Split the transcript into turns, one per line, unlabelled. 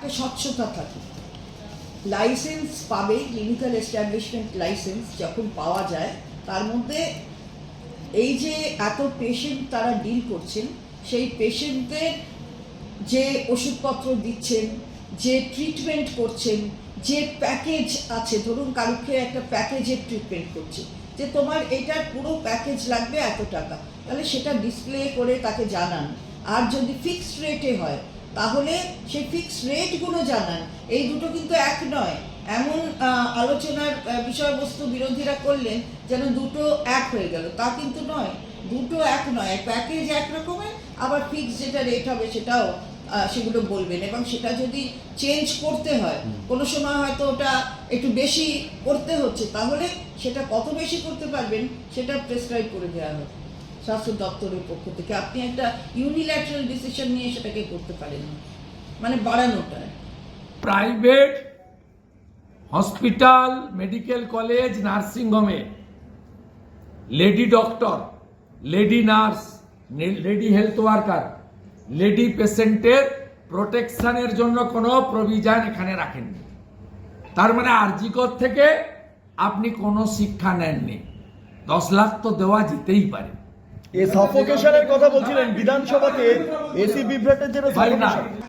একটা স্বচ্ছতা থাকে। লাইসেন্স পাবে, ক্লিনিক্যাল এস্টাবলিশমেন্ট লাইসেন্স যখন পাওয়া যায়, তার মধ্যে এই যে এত পেশেন্ট তারা ডিল করছেন, সেই পেশেন্টদের যে ওষুধপত্র দিচ্ছেন, যে ট্রিটমেন্ট করছেন, যে প্যাকেজ আছে, ধরুন কারুকে একটা প্যাকেজের ট্রিটমেন্ট করছে, যে তোমার এটার পুরো প্যাকেজ লাগবে এত টাকা, তাহলে সেটা ডিসপ্লে করে তাকে জানান। আর যদি ফিক্সড রেটে হয় তাহলে সেই ফিক্সড রেটগুলো জানান। এই দুটো কিন্তু এক নয়। এমন আলোচনার বিষয়বস্তু বিরোধীরা করলেন যেন দুটো এক হয়ে গেল, তা কিন্তু নয়। দুটো এক নয়, প্যাকেজ এক রকমের, আবার ফিক্সড যেটা রেট হবে সেটাও সেগুলো বলবেন। এবং সেটা যদি চেঞ্জ করতে হয়, কোনো সময় হয়তো ওটা একটু বেশি করতে হচ্ছে, তাহলে সেটা কত বেশি করতে পারবেন সেটা প্রেসক্রাইব করে দেওয়া হবে স্বাস্থ্য দপ্তরের পক্ষ থেকে। আপনি একটা ইউনিল্যাটারাল ডিসিশন নিয়ে সেটাকে করতে পারেন না, মানে বাড়ানোটা।
Private hospital, medical college, nursing হোমে lady doctor, lady nurse, lady health worker, lady পেশেন্টের প্রোটেকশনের জন্য কোনো প্রভিশন এখানে রাখেননি। তার মানে আরজিকর থেকে আপনি কোনো শিক্ষা নেননি। 10 লাখ তো দেওয়া যেতেই পারে।
এই সাফোকেশনের কথা বলছিলেন বিধানসভাতে, এসি বিভ্রাটের জন্য
ভাই না,
সাফোকেশন।